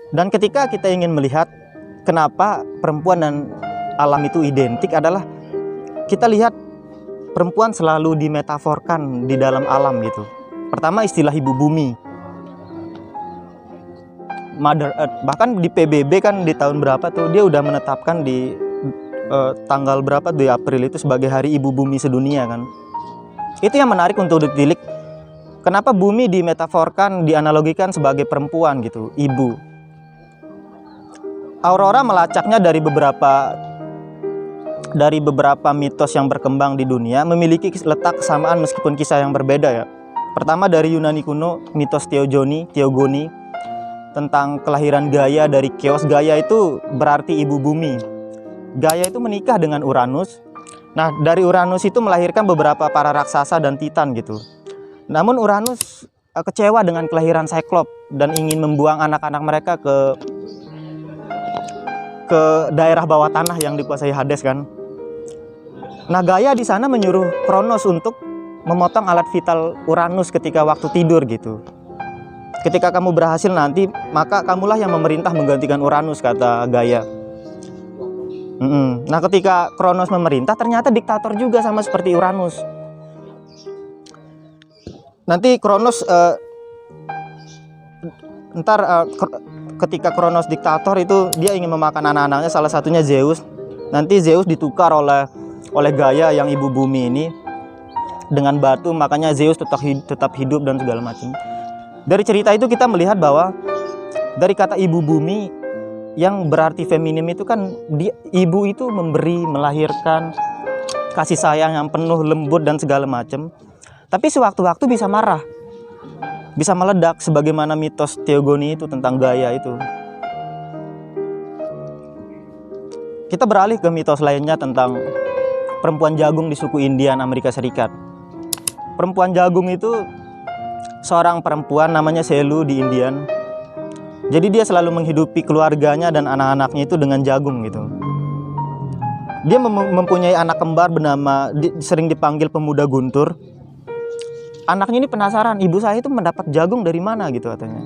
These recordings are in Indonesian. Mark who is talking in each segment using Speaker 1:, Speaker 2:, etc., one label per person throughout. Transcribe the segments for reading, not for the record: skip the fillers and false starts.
Speaker 1: Dan ketika kita ingin melihat kenapa perempuan dan alam itu identik adalah kita lihat perempuan selalu dimetaforkan di dalam alam gitu. Pertama istilah ibu bumi, Mother Earth. Bahkan di PBB kan di tahun berapa tuh dia udah menetapkan di tanggal berapa 2 April itu sebagai hari ibu bumi sedunia kan. Itu yang menarik untuk ditilik. Kenapa bumi dimetaforkan, dianalogikan sebagai perempuan gitu, ibu. Aurora melacaknya dari beberapa mitos yang berkembang di dunia memiliki letak kesamaan meskipun kisah yang berbeda ya. Pertama dari Yunani kuno, mitos Theogoni tentang kelahiran Gaia dari Chaos. Gaia itu berarti ibu bumi. Gaia itu menikah dengan Uranus. Nah, dari Uranus itu melahirkan beberapa para raksasa dan titan gitu. Namun Uranus kecewa dengan kelahiran Cyclops dan ingin membuang anak-anak mereka ke daerah bawah tanah yang dikuasai Hades kan. Nah, Gaia di sana menyuruh Kronos untuk memotong alat vital Uranus ketika waktu tidur gitu. Ketika kamu berhasil nanti, maka kamulah yang memerintah menggantikan Uranus, kata Gaia. Nah, ketika Kronos memerintah, ternyata diktator juga sama seperti Uranus. Nanti Kronos ketika Kronos diktator itu dia ingin memakan anak-anaknya, salah satunya Zeus. Nanti Zeus ditukar oleh Gaia yang ibu bumi ini dengan batu, makanya Zeus tetap hidup dan segala macam. Dari cerita itu kita melihat bahwa dari kata ibu bumi yang berarti feminim itu kan ibu itu memberi, melahirkan, kasih sayang yang penuh, lembut dan segala macam. Tapi sewaktu-waktu bisa marah, bisa meledak sebagaimana mitos Theogoni itu tentang Gaia itu. Kita beralih ke mitos lainnya tentang perempuan jagung di suku Indian Amerika Serikat. Perempuan jagung itu seorang perempuan namanya Selu di Indian. Jadi dia selalu menghidupi keluarganya dan anak-anaknya itu dengan jagung gitu. Dia mempunyai anak kembar bernama, sering dipanggil pemuda guntur. Anaknya ini penasaran, ibu saya itu mendapat jagung dari mana gitu katanya.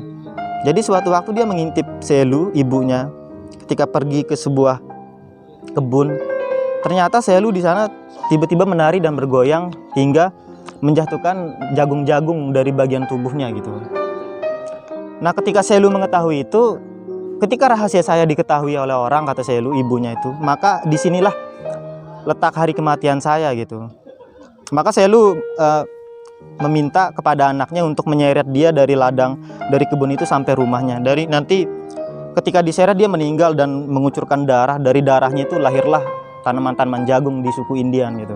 Speaker 1: Jadi suatu waktu dia mengintip Selu, ibunya, ketika pergi ke sebuah kebun. Ternyata Selu di sana tiba-tiba menari dan bergoyang hingga menjatuhkan jagung-jagung dari bagian tubuhnya gitu. Nah, ketika Selu mengetahui itu, ketika rahasia saya diketahui oleh orang, kata Selu, ibunya itu, maka disinilah letak hari kematian saya gitu. Maka Selu meminta kepada anaknya untuk menyeret dia dari ladang, dari kebun itu sampai rumahnya. Nanti ketika diseret dia meninggal dan mengucurkan darah. Dari darahnya itu lahirlah tanaman-tanaman jagung di suku Indian gitu.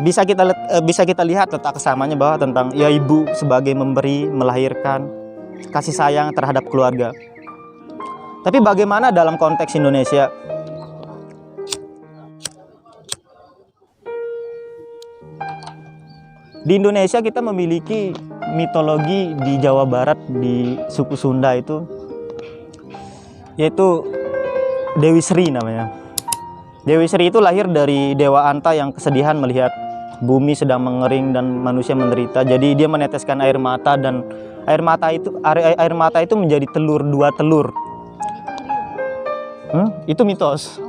Speaker 1: Bisa kita lihat letak kesamanya bahwa tentang ya ibu sebagai memberi, melahirkan, kasih sayang terhadap keluarga. Tapi bagaimana dalam konteks Indonesia? Di Indonesia kita memiliki mitologi di Jawa Barat, di suku Sunda itu, yaitu Dewi Sri namanya. Dewi Sri itu lahir dari Dewa Anta yang kesedihan melihat bumi sedang mengering dan manusia menderita. Jadi dia meneteskan air mata, dan air mata itu menjadi dua telur. Itu mitos.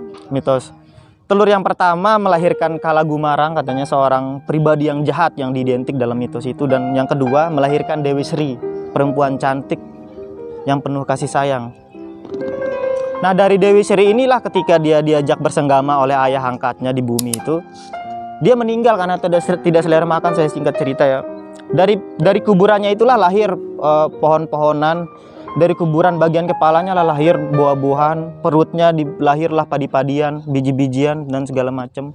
Speaker 1: Telur yang pertama melahirkan Kalagumarang, katanya seorang pribadi yang jahat yang diidentik dalam mitos itu. Dan yang kedua melahirkan Dewi Sri, perempuan cantik yang penuh kasih sayang. Nah, dari Dewi Sri inilah ketika dia diajak bersenggama oleh ayah angkatnya di bumi itu, dia meninggal karena tidak selera makan. Saya singkat cerita ya. Dari kuburannya itulah lahir pohon-pohonan. Dari kuburan bagian kepalanya lah lahir buah-buahan, perutnya lahirlah padi-padian, biji-bijian dan segala macam.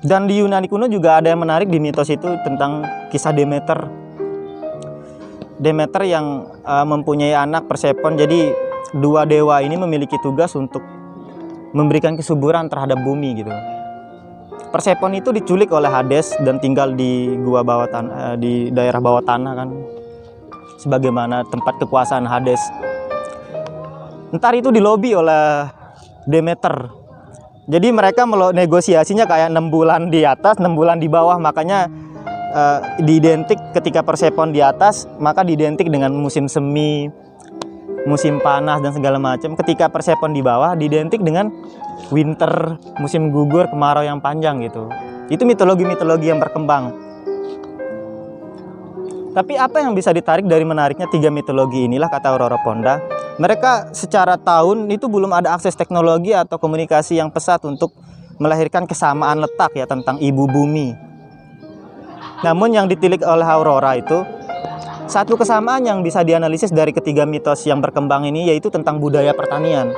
Speaker 1: Dan di Yunani kuno juga ada yang menarik di mitos itu tentang kisah Demeter. Demeter yang mempunyai anak Persephone. Jadi dua dewa ini memiliki tugas untuk memberikan kesuburan terhadap bumi gitu. Persephone itu diculik oleh Hades dan tinggal di di daerah bawah tanah kan, sebagaimana tempat kekuasaan Hades. Ntar itu dilobi oleh Demeter. Jadi mereka negosiasinya kayak 6 bulan di atas, 6 bulan di bawah. Makanya diidentik ketika Persepon di atas, maka diidentik dengan musim semi, musim panas dan segala macam. Ketika Persepon di bawah diidentik dengan winter, musim gugur, kemarau yang panjang gitu. Itu mitologi-mitologi yang berkembang. Tapi apa yang bisa ditarik dari menariknya tiga mitologi inilah, kata Aurora Ponda, mereka secara tahun itu belum ada akses teknologi atau komunikasi yang pesat untuk melahirkan kesamaan letak ya tentang ibu bumi. Namun yang ditilik oleh Aurora itu satu kesamaan yang bisa dianalisis dari ketiga mitos yang berkembang ini, yaitu tentang budaya pertanian.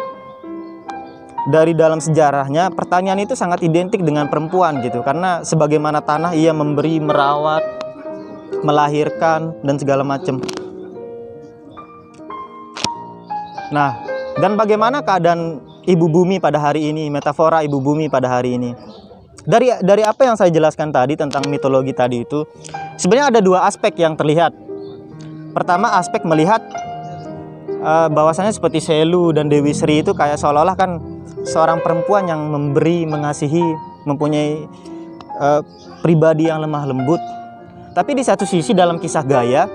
Speaker 1: Dari dalam sejarahnya, pertanian itu sangat identik dengan perempuan gitu, karena sebagaimana tanah ia memberi, merawat, melahirkan dan segala macam. Nah, dan bagaimana keadaan ibu bumi pada hari ini, metafora ibu bumi pada hari ini? Dari apa yang saya jelaskan tadi tentang mitologi tadi itu, sebenarnya ada dua aspek yang terlihat. Pertama, aspek melihat bahwasanya seperti Selu dan Dewi Sri itu kayak seolah-olah kan seorang perempuan yang memberi, mengasihi, mempunyai pribadi yang lemah lembut. Tapi di satu sisi dalam kisah Gaia,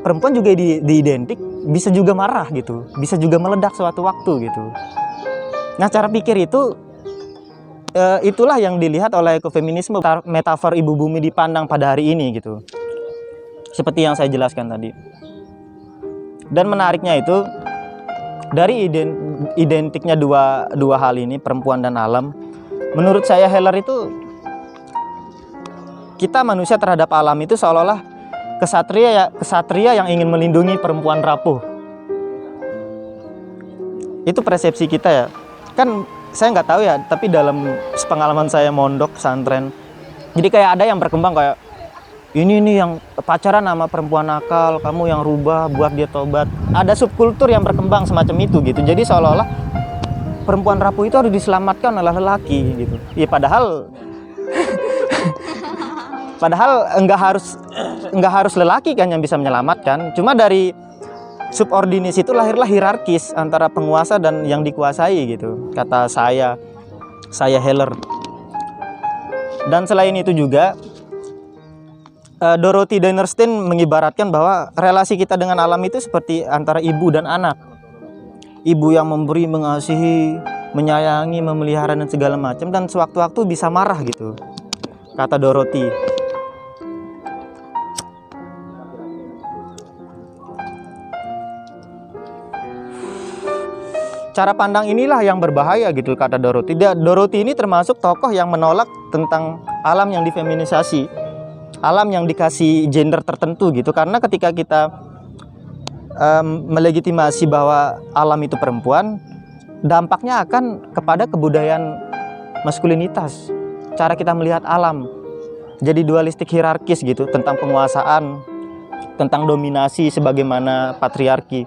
Speaker 1: perempuan juga diidentik bisa juga marah gitu, bisa juga meledak suatu waktu gitu. Nah, cara pikir itu itulah yang dilihat oleh ekofeminisme, metafor ibu bumi dipandang pada hari ini gitu. Seperti yang saya jelaskan tadi. Dan menariknya itu dari identiknya dua hal ini, perempuan dan alam. Menurut saya Heller itu, kita manusia terhadap alam itu seolah-olah kesatria yang ingin melindungi perempuan rapuh. Itu persepsi kita ya. Kan saya nggak tahu ya, tapi dalam pengalaman saya mondok pesantren, jadi kayak ada yang berkembang kayak ini nih yang pacaran sama perempuan nakal, kamu yang rubah buat dia tobat. Ada subkultur yang berkembang semacam itu gitu. Jadi seolah-olah perempuan rapuh itu harus diselamatkan oleh lelaki gitu. Ya padahal enggak harus lelaki kan yang bisa menyelamatkan. Cuma dari subordinis itu lahirlah hierarkis antara penguasa dan yang dikuasai gitu, kata saya Heller. Dan selain itu juga Dorothy Dinnerstein mengibaratkan bahwa relasi kita dengan alam itu seperti antara ibu dan anak. Ibu yang memberi, mengasihi, menyayangi, memelihara dan segala macam, dan sewaktu-waktu bisa marah gitu, kata Dorothy. Cara pandang inilah yang berbahaya gitu, kata Dorothy. Dorothy ini termasuk tokoh yang menolak tentang alam yang difeminisasi, alam yang dikasih gender tertentu gitu. Karena ketika kita melegitimasi bahwa alam itu perempuan, dampaknya akan kepada kebudayaan maskulinitas. Cara kita melihat alam jadi dualistik, hierarkis gitu, tentang penguasaan, tentang dominasi sebagaimana patriarki.